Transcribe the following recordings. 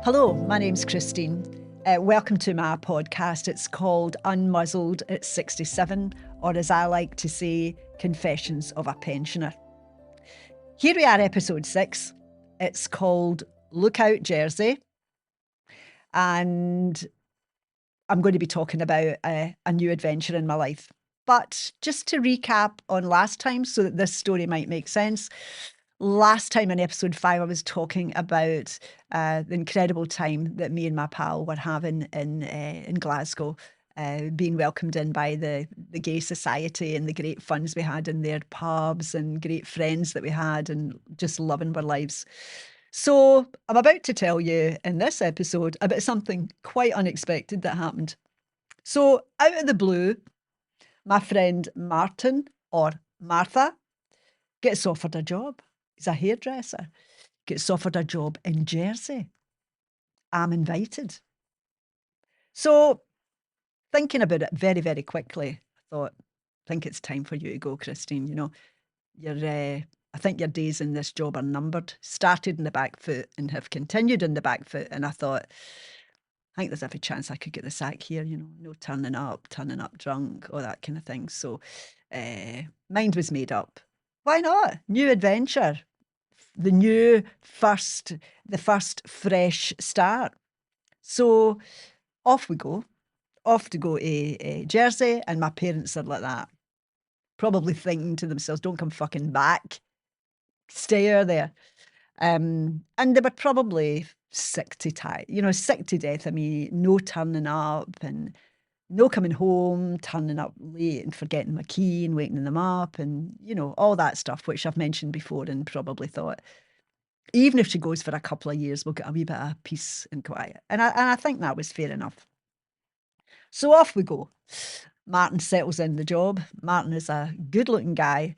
Hello, my name's Christine. Welcome to my podcast. It's called Unmuzzled at 67, or as I like to say, Confessions of a Pensioner. Here we are, episode 6. It's called Look Out Jersey. And I'm going to be talking about a new adventure in my life. But just to recap on last time so that this story might make sense. Last time in episode 5, I was talking about the incredible time that me and my pal were having in Glasgow, being welcomed in by the gay society and the great funs we had in their pubs and great friends that we had and just loving our lives. So I'm about to tell you in this episode about something quite unexpected that happened. So out of the blue, my friend Martin, or Martha, gets offered a job. He's a hairdresser, gets offered a job in Jersey. I'm invited. So thinking about it very, very quickly, I thought, I think it's time for you to go, Christine. You know, I think your days in this job are numbered. Started in the back foot and have continued in the back foot. And I thought, I think there's every chance I could get the sack here, you know, no turning up drunk, all that kind of thing. So mind was made up. Why not? New adventure. The first fresh start. So off we go. Off to go to Jersey, and my parents are like that. Probably thinking to themselves, don't come fucking back. Stay there. And they were probably sick to death of me, no turning up and no coming home, turning up late and forgetting my key and waking them up and, you know, all that stuff, which I've mentioned before and probably thought, even if she goes for a couple of years, we'll get a wee bit of peace and quiet. And I think that was fair enough. So off we go. Martin settles in the job. Martin is a good-looking guy,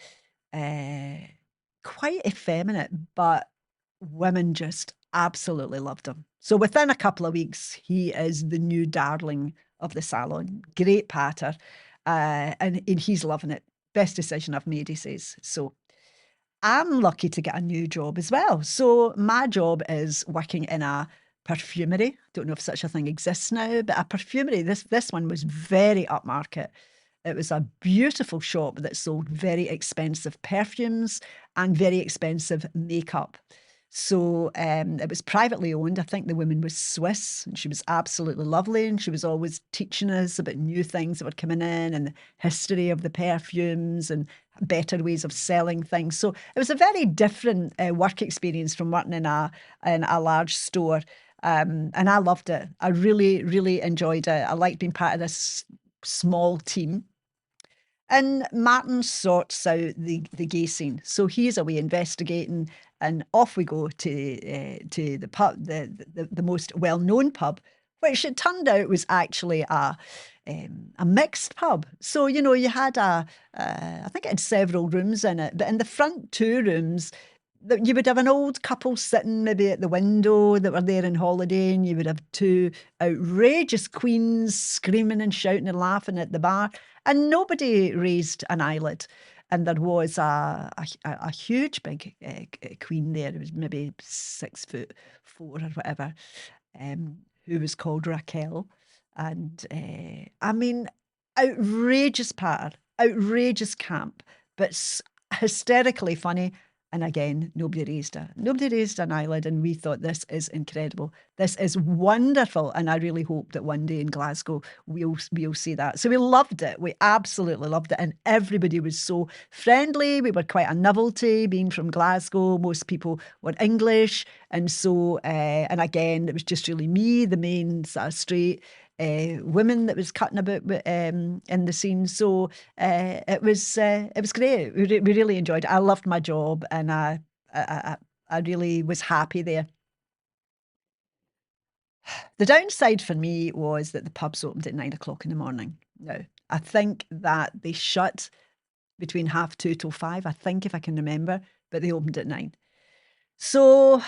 quite effeminate, but women just absolutely loved him. So within a couple of weeks, he is the new darling of the salon. Great patter, and he's loving it. Best decision I've made, he says. So I'm lucky to get a new job as well. So my job is working in a perfumery. Don't know if such a thing exists now, but a perfumery. This one was very upmarket. It was a beautiful shop that sold very expensive perfumes and very expensive makeup. So it was privately owned. I think the woman was Swiss and she was absolutely lovely. And she was always teaching us about new things that were coming in and the history of the perfumes and better ways of selling things. So it was a very different work experience from working in a large store. And I loved it. I really, really enjoyed it. I liked being part of this small team. And Martin sorts out the gay scene. So he's away investigating, and off we go to the pub, the most well-known pub, which it turned out was actually a mixed pub. So, you know, you had I think it had several rooms in it, but in the front 2 rooms, you would have an old couple sitting maybe at the window that were there on holiday, and you would have 2 outrageous queens screaming and shouting and laughing at the bar, and nobody raised an eyelid. And there was a huge big queen there, who was maybe 6'4" or whatever, who was called Raquel. And I mean, outrageous patter, outrageous camp, but hysterically funny. And again, nobody raised an eyelid, and we thought, this is incredible. This is wonderful, and I really hope that one day in Glasgow we'll see that. So we loved it. We absolutely loved it, and everybody was so friendly. We were quite a novelty, being from Glasgow. Most people were English, and so and again, it was just really me, the main sort of straight women that was cutting about in the scene. So it was great. We really enjoyed it. I loved my job, and I really was happy there. The downside for me was that the pubs opened at 9 o'clock in the morning. Now, I think that they shut between 2:30 till 5, I think, if I can remember, but they opened at 9. So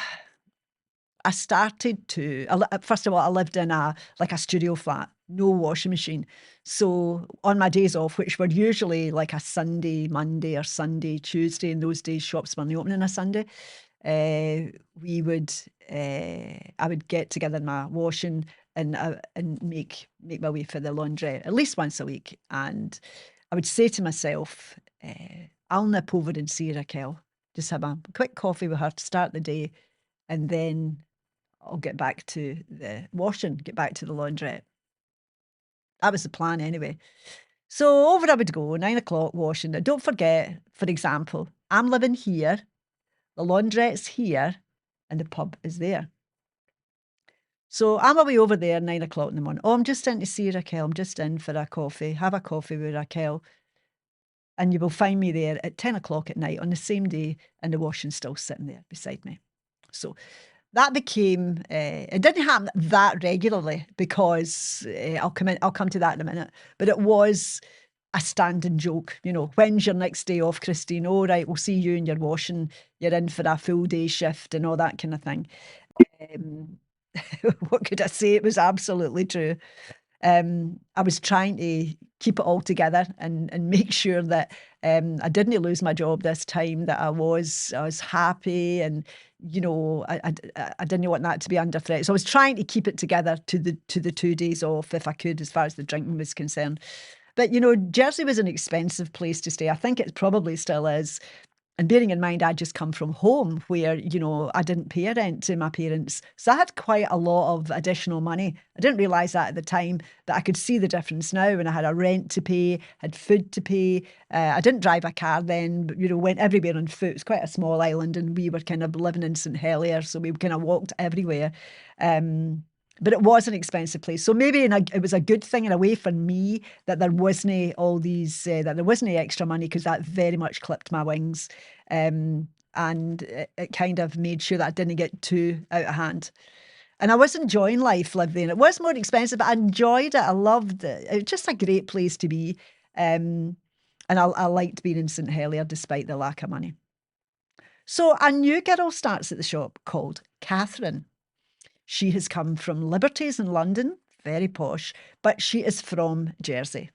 I started to, first of all, I lived in a studio flat, no washing machine. So on my days off, which were usually like a Sunday, Monday or Sunday, Tuesday, in those days shops weren't opening on a Sunday, we would, I would get together in my washing and make my way for the laundrette at least once a week. And I would say to myself, I'll nip over and see Raquel, just have a quick coffee with her to start the day, and then I'll get back to the washing, get back to the laundrette. That was the plan anyway. So over I would go, 9 o'clock washing. Now, don't forget, for example, I'm living here, the laundrette's here, and the pub is there. So I'm away over there 9 o'clock in the morning. Oh, I'm just in to see Raquel. I'm just in for a coffee. Have a coffee with Raquel. And you will find me there at 10 o'clock at night on the same day, and the washing's still sitting there beside me. So that became, it didn't happen that regularly because I'll come to that in a minute, but it was a standing joke. You know, when's your next day off, Christine? Oh, right, we'll see you in your washing. You're in for a full day shift and all that kind of thing. What could I say? It was absolutely true. I was trying to keep it all together and make sure that I didn't lose my job this time, that I was happy, and you know, I didn't want that to be under threat. So I was trying to keep it together to the 2 days off if I could, as far as the drinking was concerned. But you know, Jersey was an expensive place to stay. I think it probably still is. And bearing in mind, I'd just come from home where, you know, I didn't pay rent to my parents. So I had quite a lot of additional money. I didn't realise that at the time, but I could see the difference now when I had a rent to pay, had food to pay. I didn't drive a car then, but, you know, went everywhere on foot. It's quite a small island and we were kind of living in St Helier, so we kind of walked everywhere. But it was an expensive place. So maybe it was a good thing in a way for me that there wasn't all these, that there wasn't extra money, because that very much clipped my wings. And it kind of made sure that I didn't get too out of hand. And I was enjoying life living. It was more expensive, but I enjoyed it. I loved it. It was just a great place to be. And I liked being in St Helier despite the lack of money. So a new girl starts at the shop called Catherine. She has come from Liberties in London, very posh, but she is from Jersey.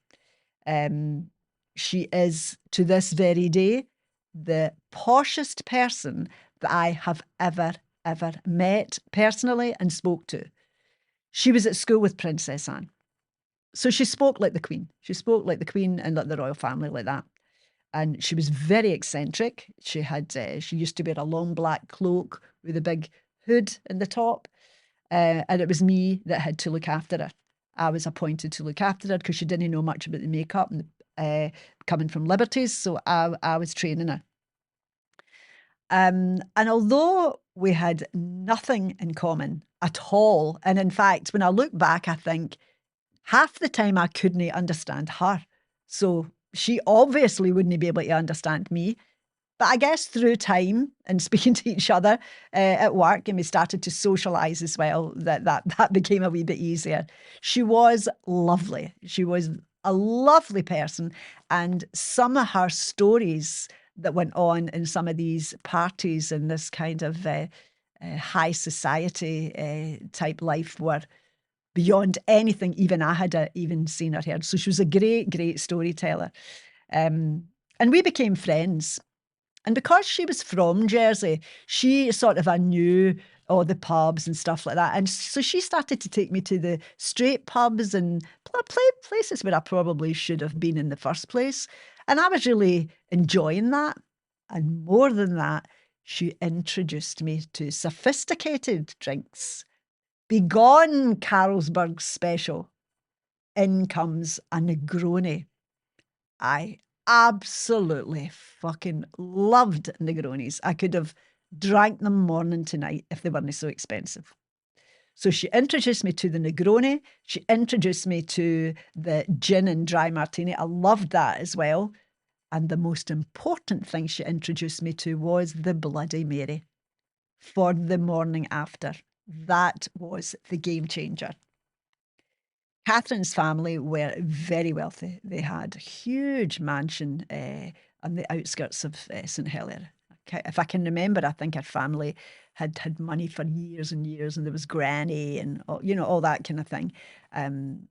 She is, to this very day, the poshest person that I have ever met personally and spoke to. She was at school with Princess Anne. So she spoke like the Queen. She spoke like the Queen and like the royal family, like that. And she was very eccentric. She used to wear a long black cloak with a big hood in the top. And it was me that had to look after her. I was appointed to look after her because she didn't know much about the makeup and coming from Liberties, so I was training her. And although we had nothing in common at all, and in fact, when I look back, I think half the time I couldn't understand her. So she obviously wouldn't be able to understand me. But I guess through time and speaking to each other at work, and we started to socialise as well, that became a wee bit easier. She was lovely. She was a lovely person. And some of her stories that went on in some of these parties and this kind of high society type life were beyond anything even I had even seen or heard. So she was a great storyteller. And we became friends. And because she was from Jersey, she sort of knew all the pubs and stuff like that. And so she started to take me to the straight pubs and places where I probably should have been in the first place. And I was really enjoying that. And more than that, she introduced me to sophisticated drinks. Begone Carlsberg Special. In comes a Negroni. I absolutely fucking loved Negronis. I could have drank them morning to night if they weren't so expensive. So she introduced me to the Negroni. She introduced me to the gin and dry martini. I loved that as well. And the most important thing she introduced me to was the Bloody Mary for the morning after. That was the game changer. Catherine's family were very wealthy. They had a huge mansion on the outskirts of St Helier. If I can remember, I think her family had money for years and years, and there was granny and all that kind of thing. And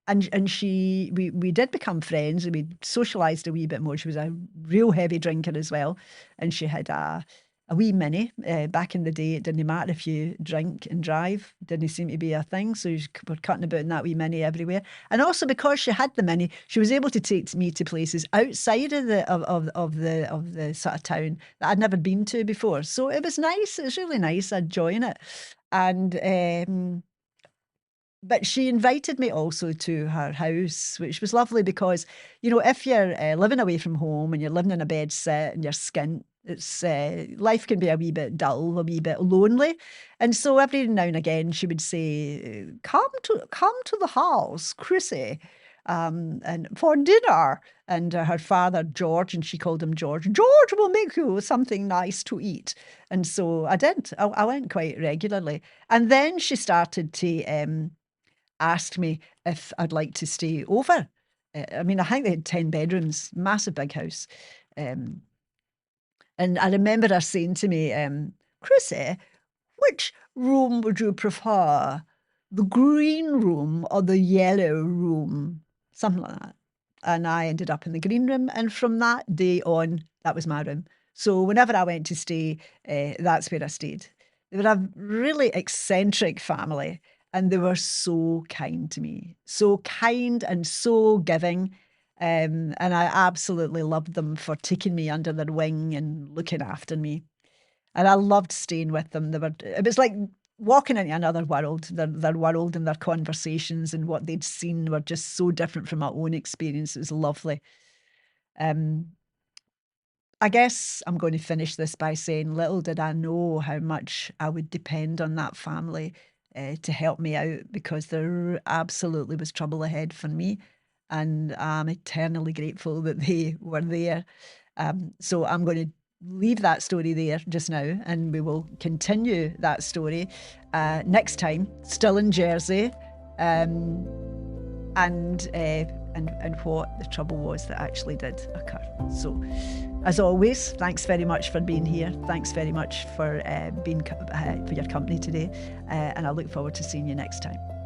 we did become friends, and we socialised a wee bit more. She was a real heavy drinker as well, and she had a a wee Mini. Back in the day, it didn't matter if you drink and drive, didn't seem to be a thing. So you were cutting about in that wee Mini everywhere. And also because she had the Mini, she was able to take me to places outside of the sort of town that I'd never been to before. So it was nice. It was really nice. I'd join it. And but she invited me also to her house, which was lovely because, you know, if you're living away from home and you're living in a bed sit and you're skint, it's life can be a wee bit dull, a wee bit lonely. And so every now and again she would say, come to the house, Chrissy, and for dinner. And her father, George, and she called him George, George will make you something nice to eat. And so I did. I went quite regularly. And then she started to asked me if I'd like to stay over. I mean, I think they had 10 bedrooms, massive big house. And I remember her saying to me, Chrissy, which room would you prefer? The green room or the yellow room? Something like that. And I ended up in the green room. And from that day on, that was my room. So whenever I went to stay, that's where I stayed. They were a really eccentric family. And they were so kind to me, so kind and so giving. And I absolutely loved them for taking me under their wing and looking after me. And I loved staying with them. It was like walking into another world. Their world and their conversations and what they'd seen were just so different from my own experience. It was lovely. I guess I'm going to finish this by saying little did I know how much I would depend on that family to help me out, because there absolutely was trouble ahead for me. And I'm eternally grateful that they were there. So I'm going to leave that story there just now, and we will continue that story next time, still in Jersey. And what the trouble was that actually did occur. So, as always, thanks very much for being here. Thanks very much for for your company today, and I look forward to seeing you next time.